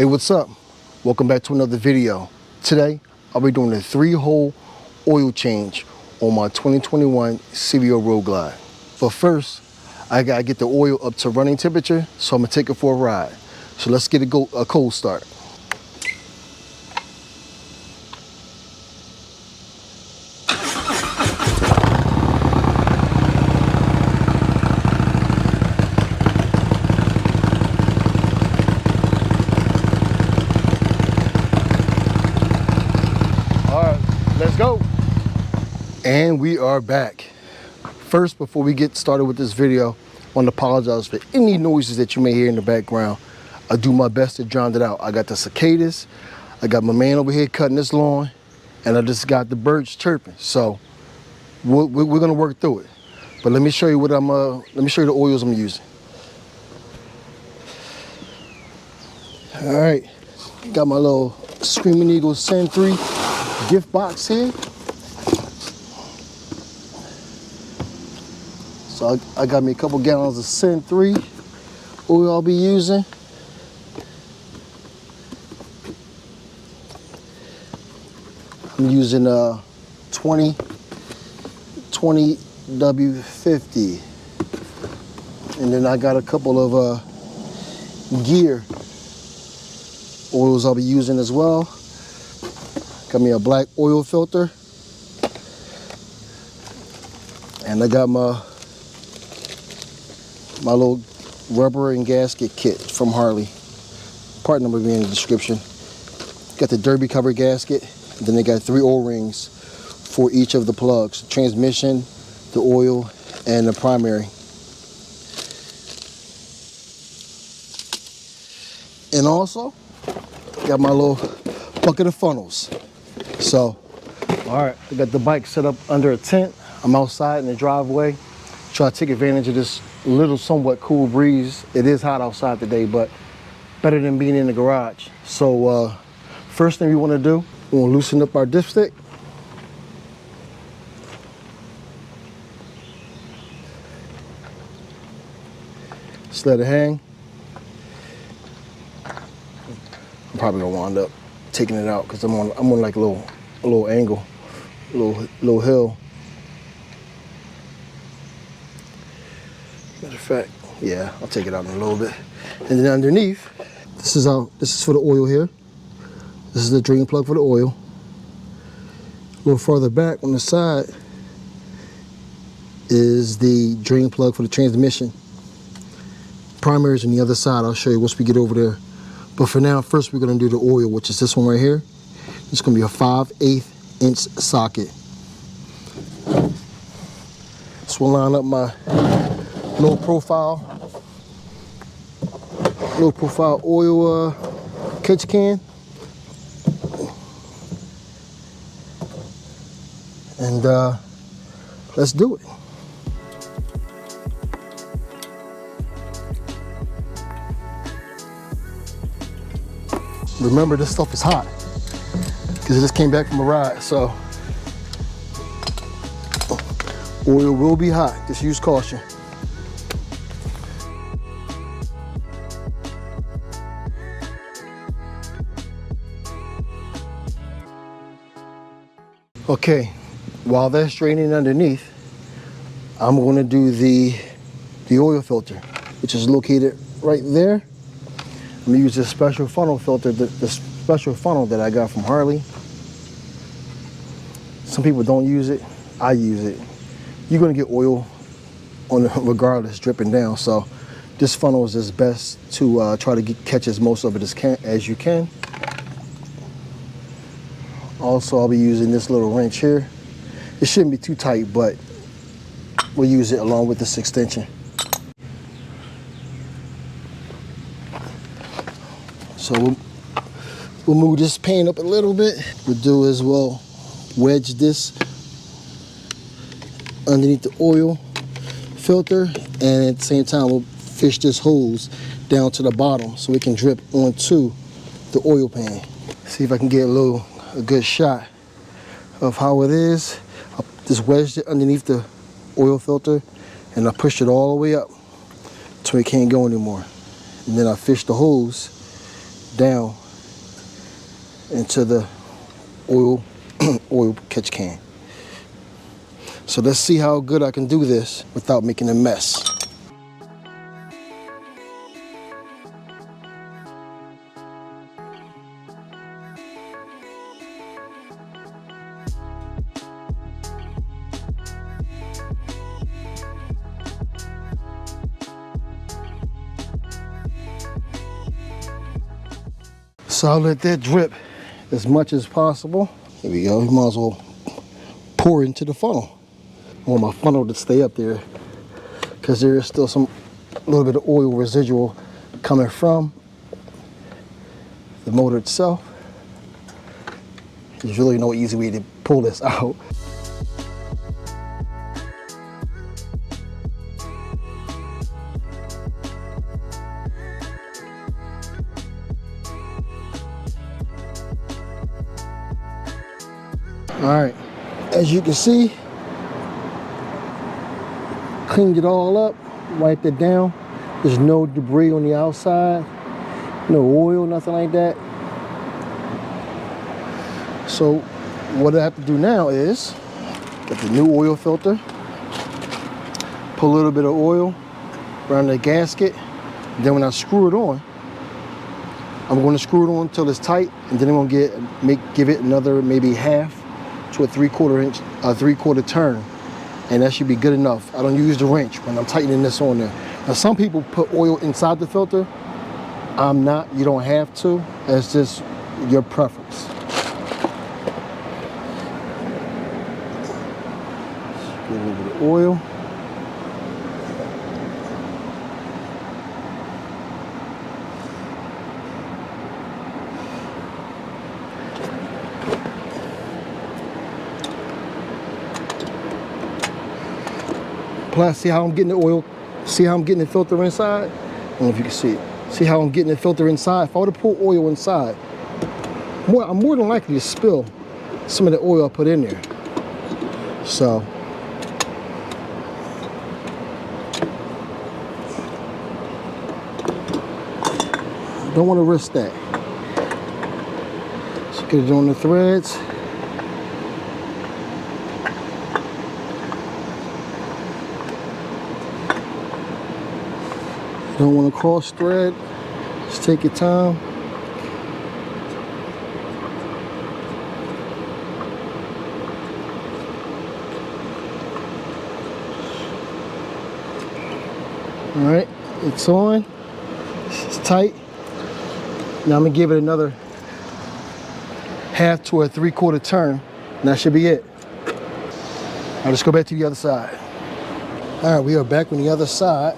Hey, what's up? Welcome back to another video. Today, I'll be doing a 3-hole oil change on my 2021 CVO Road Glide. But first, I gotta get the oil up to running temperature, so I'm gonna take it for a ride. So let's get a cold start. Let's go. And we are back. First, before we get started with this video, I want to apologize for any noises that you may hear in the background. I do my best to drown it out. I got the cicadas, I got my man over here cutting this lawn, and I just got the birds chirping. So we're gonna work through it. But let me show you what let me show you the oils I'm using. All right, got my little Screamin Eagle SYN3 gift box here. So I got me a couple gallons of SYN3 oil I'll be using. I'm using 20W50. And then I got a couple of gear oils I'll be using as well. Got me a black oil filter. And I got my little rubber and gasket kit from Harley. Part number will be in the description. Got the derby cover gasket. And then they got 3 O-rings for each of the plugs. The transmission, the oil, and the primary. And also, got my little bucket of funnels. So, all right, I got the bike set up under a tent. I'm outside in the driveway. Try to take advantage of this little somewhat cool breeze. It is hot outside today, but better than being in the garage. So first thing we want to do, we want to loosen up our dipstick. Just let it hang. I'm probably gonna wind up taking it out because I'm on like a little angle, a little hill. Matter of fact, yeah, I'll take it out in a little bit. And then underneath, this is for the oil here. This is the drain plug for the oil. A little farther back on the side is the drain plug for the transmission. Primary is on the other side. I'll show you once we get over there. But for now, first we're gonna do the oil, which is this one right here. It's gonna be a 5/8 inch socket. This will line up my low profile oil catch can. And let's do it. Remember, this stuff is hot because it just came back from a ride, so oil will be hot. Just use caution. Okay, while that's draining underneath, I'm going to do the oil filter, which is located right there. I'm gonna use this special funnel filter, the special funnel that I got from Harley. Some people don't use it, I use it. You're gonna get oil on it regardless, dripping down. So this funnel is just best to try to catch as most of it as you can. Also, I'll be using this little wrench here. It shouldn't be too tight, but we'll use it along with this extension. So we'll move this pan up a little bit. We'll do is we'll wedge this underneath the oil filter, and at the same time we'll fish this hose down to the bottom so it can drip onto the oil pan. See if I can get a good shot of how it is. I just wedged it underneath the oil filter and I pushed it all the way up so it can't go anymore. And then I fished the hose down into the oil oil catch can. So let's see how good I can do this without making a mess. So I'll let that drip as much as possible. Here we go. You might as well pour into the funnel. I want my funnel to stay up there because there is still some little bit of oil residual coming from the motor itself. There's really no easy way to pull this out. All right, as you can see, cleaned it all up, wiped it down. There's no debris on the outside, no oil, nothing like that. So what I have to do now is get the new oil filter, put a little bit of oil around the gasket. Then when I screw it on, I'm going to screw it on until it's tight, and then I'm going to give it another maybe half to a 3/4 inch, a 3/4 turn, and that should be good enough. I don't use the wrench when I'm tightening this on there. Now some people put oil inside the filter. I'm not. You don't have to. That's just your preference. Get a little bit of oil. Plus, see how I'm getting the oil? See how I'm getting the filter inside? I don't know if you can see it. See how I'm getting the filter inside? If I were to pour oil inside, I'm more than likely to spill some of the oil I put in there. So, don't want to risk that. So get it on the threads. Don't want to cross thread. Just take your time. All right, it's on. It's tight. Now I'm gonna give it another half to a 3/4 turn, and that should be it. Now let's go back to the other side. All right, we are back on the other side.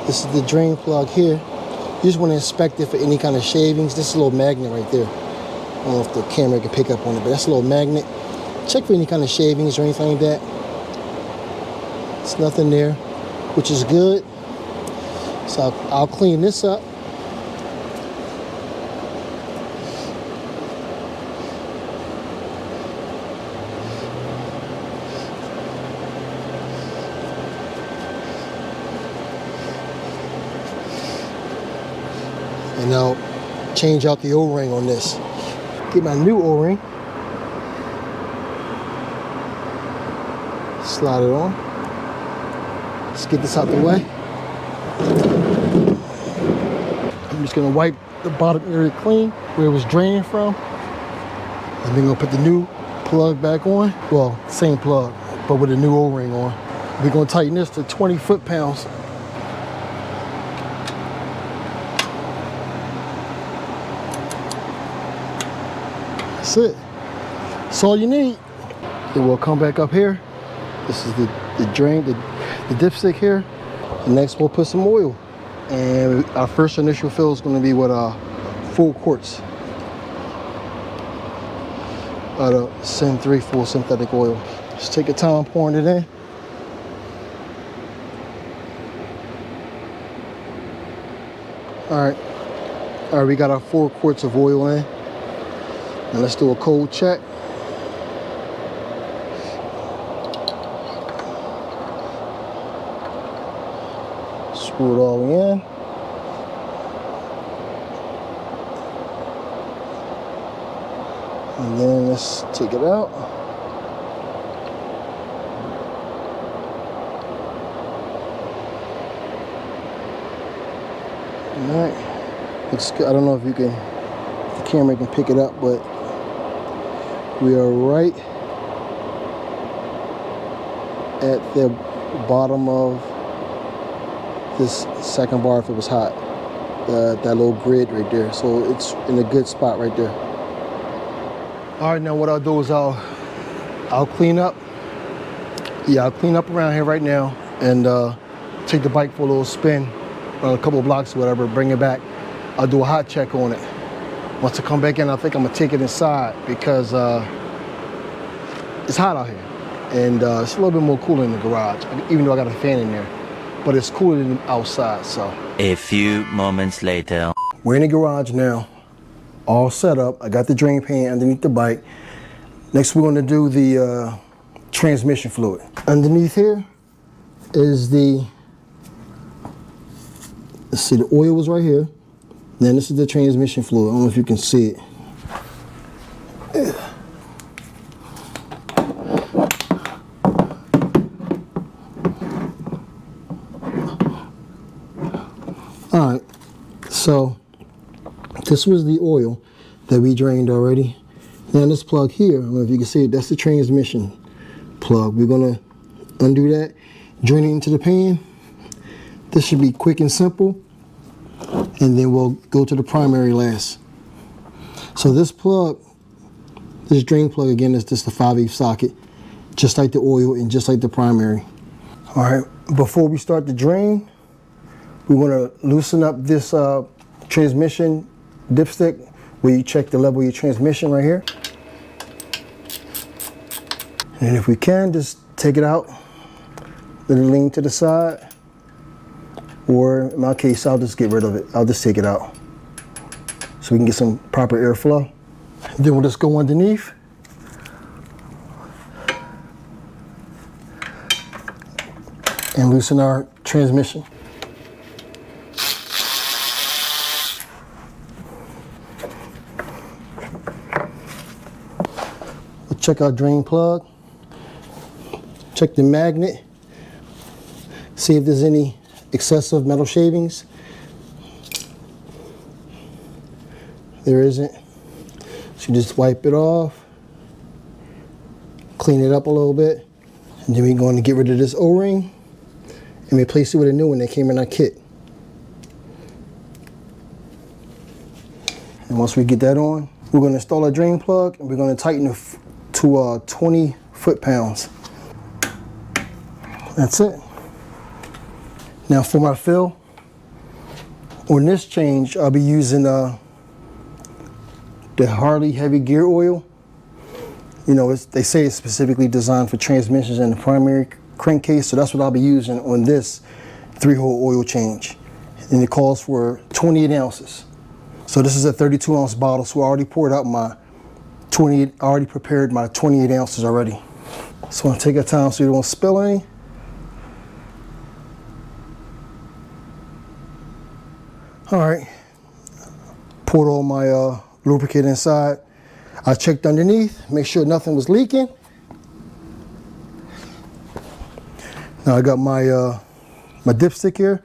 This is the drain plug here. You just want to inspect it for any kind of shavings. This is a little magnet right there. I don't know if the camera can pick up on it, but that's a little magnet. Check for any kind of shavings or anything like that. It's nothing there, which is good. So I'll clean this up. And I'll change out the O-ring on this. Get my new O-ring. Slide it on. Let's get this out the way. I'm just gonna wipe the bottom area clean where it was draining from. And then gonna put the new plug back on. Well, same plug, but with a new O-ring on. We're gonna tighten this to 20 foot-pounds. That's it. That's all you need. Then we'll come back up here. This is the drain, the dipstick here. And next we'll put some oil. And our first initial fill is going to be with 4 quarts of the SYN3 full synthetic oil. Just take your time pouring it in. All right, we got our 4 quarts of oil in. Now let's do a cold check. Screw it all in. And then let's take it out. All right, looks good. I don't know if the camera can pick it up, but we are right at the bottom of this second bar if it was hot. That little grid right there. So it's in a good spot right there. All right, now what I'll do is I'll clean up. Yeah, I'll clean up around here right now and take the bike for a little spin, a couple of blocks or whatever, bring it back. I'll do a hot check on it. Once I come back in, I think I'm gonna take it inside because it's hot out here. And it's a little bit more cooler in the garage, even though I got a fan in there. But it's cooler than outside, so. A few moments later. We're in the garage now, all set up. I got the drain pan underneath the bike. Next we're gonna do the transmission fluid. Underneath here is let's see, the oil was right here. Then this is the transmission fluid. I don't know if you can see it. All right, so this was the oil that we drained already. Now this plug here, I don't know if you can see it, that's the transmission plug. We're gonna undo that, drain it into the pan. This should be quick and simple, and then we'll go to the primary last. So this plug, this drain plug again, is just the 5/8 socket, just like the oil and just like the primary. All right, before we start the drain, we want to loosen up this transmission dipstick where you check the level of your transmission right here. And if we can, just take it out, let it lean to the side, or in my case, I'll just get rid of it. I'll just take it out so we can get some proper airflow. Then we'll just go underneath. And loosen our transmission. We'll check our drain plug. Check the magnet. See if there's any excessive metal shavings. There isn't. So you just wipe it off, clean it up a little bit, and then we're going to get rid of this O-ring and replace it with a new one that came in our kit. And once we get that on, we're going to install a drain plug and we're going to tighten it to 20 foot-pounds. That's it. Now for my fill, on this change, I'll be using the Harley heavy gear oil. You know, they say it's specifically designed for transmissions and the primary crankcase, so that's what I'll be using on this 3-hole oil change. And it calls for 28 ounces. So this is a 32-ounce bottle, so I already poured out my 28, I already prepared my 28 ounces already. So I'm gonna take our time so you don't spill any. All right, poured all my lubricant inside. I checked underneath, make sure nothing was leaking. Now I got my my dipstick here.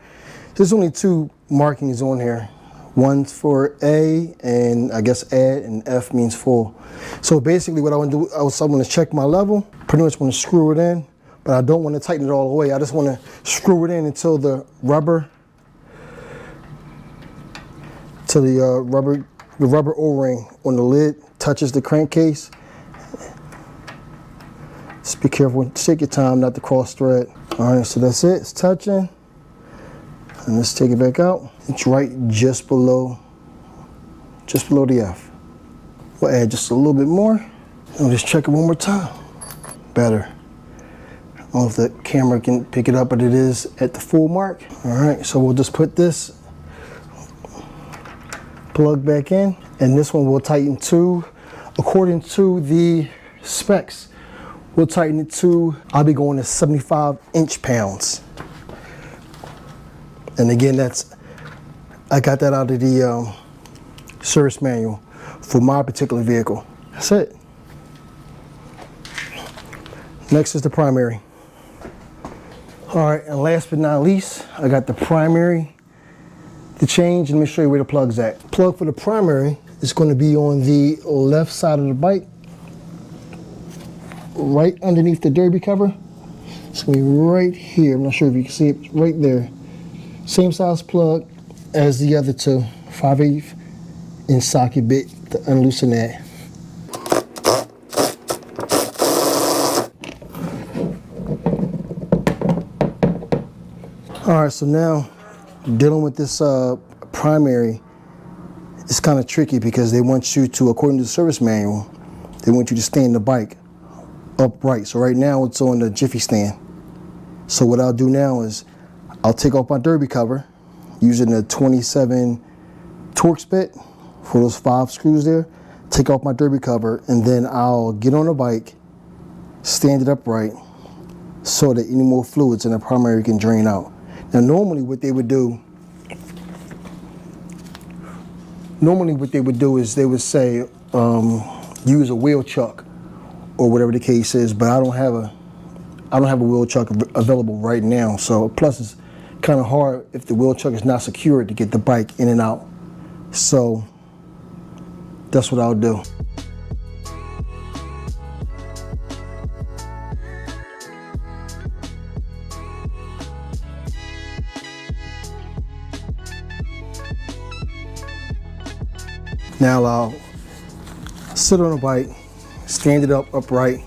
There's only 2 markings on here. One's for A, and I guess add, and F means full. So basically what I want to do, I'm going to check my level. Pretty much want to screw it in, but I don't want to tighten it all the way. I just want to screw it in until the rubber O-ring on the lid touches the crankcase. Just be careful, take your time not to cross thread. All right, so that's it, it's touching. And let's take it back out. It's right just below the F. We'll add just a little bit more. And just check it one more time. Better. I don't know if the camera can pick it up, but it is at the full mark. All right, so we'll just put this plug back in, and this one will tighten to, according to the specs, we'll tighten it to, I'll be going to 75 inch-pounds. And again, I got that out of the service manual for my particular vehicle. That's it. Next is the primary. All right, and last but not least, I got the primary to change, and let me show you where the plug's at. Plug for the primary is going to be on the left side of the bike, right underneath the derby cover. It's going to be right here. I'm not sure if you can see it, right there. Same size plug as the other two, 5/8 in socket bit to unloosen that. All right, so now dealing with this primary, it's kind of tricky because they want you to, according to the service manual, they want you to stand the bike upright. So right now it's on the jiffy stand. So what I'll do now is I'll take off my derby cover using the 27 Torx bit for those 5 screws there. Take off my derby cover, and then I'll get on the bike, stand it upright so that any more fluids in the primary can drain out. Now normally what they would do is they would say use a wheel chuck or whatever the case is, but I don't have a wheel chuck available right now. So plus it's kind of hard if the wheel chuck is not secured to get the bike in and out. So that's what I'll do. Now I'll sit on the bike, stand it up upright,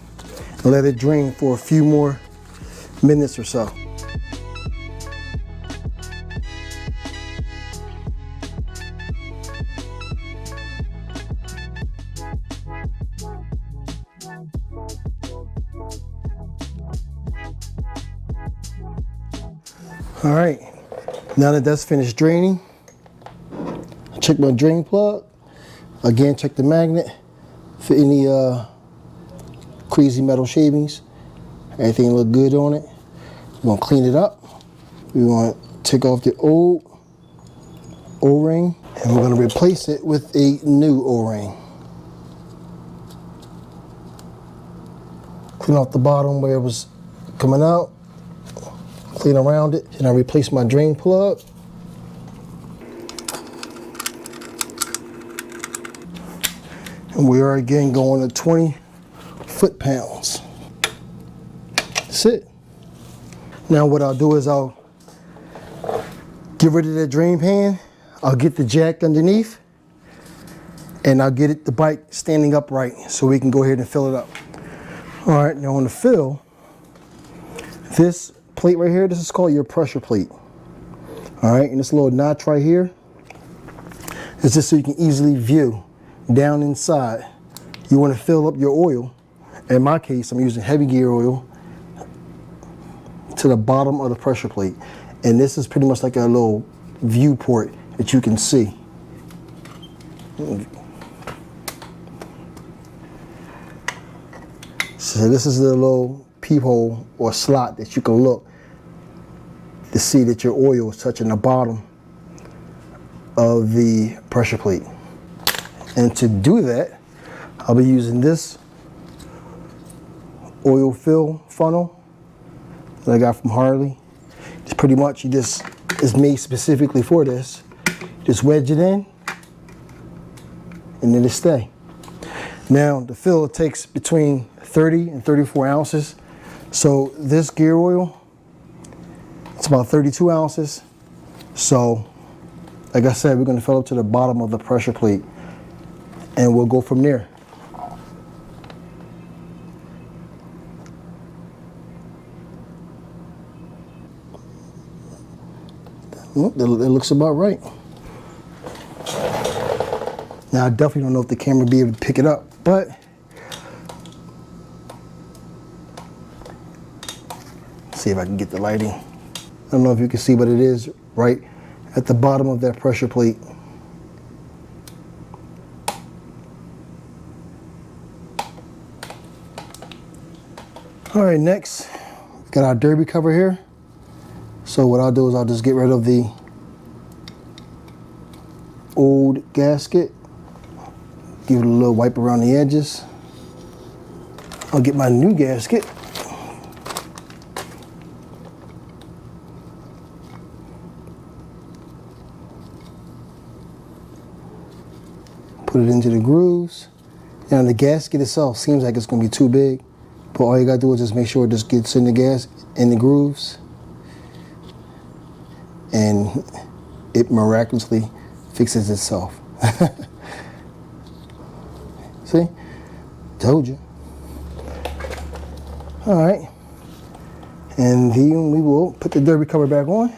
and let it drain for a few more minutes or so. All right, now that that's finished draining, check my drain plug. Again, check the magnet for any crazy metal shavings. Everything look good on it. We're gonna clean it up. We want to take off the old O-ring, and we're gonna replace it with a new O-ring. Clean off the bottom where it was coming out. Clean around it, and I replace my drain plug. And we are again going to 20 foot-pounds. That's it. Now what I'll do is I'll get rid of that drain pan. I'll get the jack underneath, and I'll get the bike standing upright so we can go ahead and fill it up. All right, now on the fill, this plate right here, this is called your pressure plate. All right, and this little notch right here is just so you can easily view down inside. You want to fill up your oil. In my case, I'm using heavy gear oil to the bottom of the pressure plate. And this is pretty much like a little viewport that you can see. So this is the little peephole or slot that you can look to see that your oil is touching the bottom of the pressure plate. And to do that, I'll be using this oil fill funnel that I got from Harley. It's pretty much, it's made specifically for this. Just wedge it in, and then it stay. Now the fill takes between 30 and 34 ounces. So this gear oil, it's about 32 ounces. So like I said, we're going to fill up to the bottom of the pressure plate, and we'll go from there. Well, it looks about right. Now I definitely don't know if the camera will be able to pick it up, but see if I can get the lighting. I don't know if you can see, but it is right at the bottom of that pressure plate. All right, next, we got our derby cover here. So what I'll do is I'll just get rid of the old gasket Give it a little wipe around the edges. I'll get my new gasket. Put it into the grooves. Now the gasket itself seems like it's gonna be too big, but all you gotta do is just make sure it just gets in the grooves, and it miraculously fixes itself. See? Told you. All right. And then we will put the derby cover back on.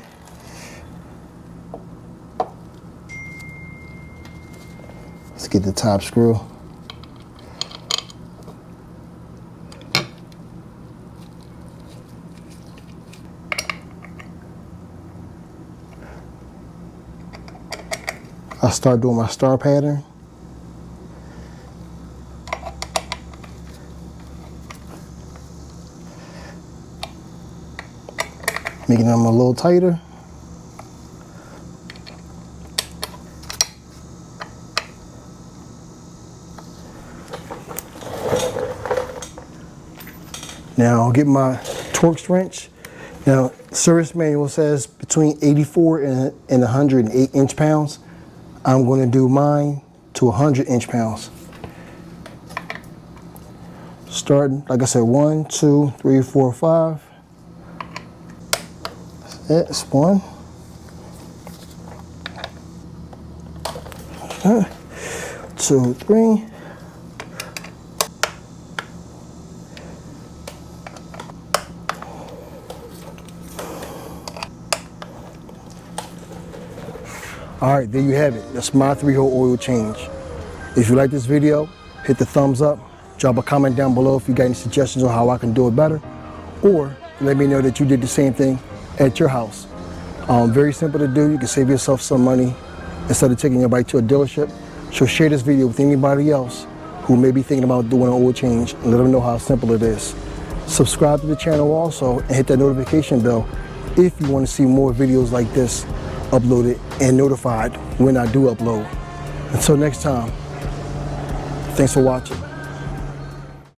Let's get the top screw. I'll start doing my star pattern. Making them a little tighter. Now I'll get my Torx wrench. Now, service manual says between 84 and 108 inch-pounds. I'm going to do mine to 100 inch-pounds. Starting, like I said, 1, 2, 3, 4, 5. That's one. 2, 3. All right, there you have it. That's my 3-hole oil change. If you like this video, hit the thumbs up. Drop a comment down below if you got any suggestions on how I can do it better. Or let me know that you did the same thing at your house. Very simple to do. You can save yourself some money instead of taking your bike to a dealership. So share this video with anybody else who may be thinking about doing an oil change and let them know how simple it is. Subscribe to the channel also and hit that notification bell if you want to see more videos like this uploaded and notified when I do upload. Until next time, thanks for watching.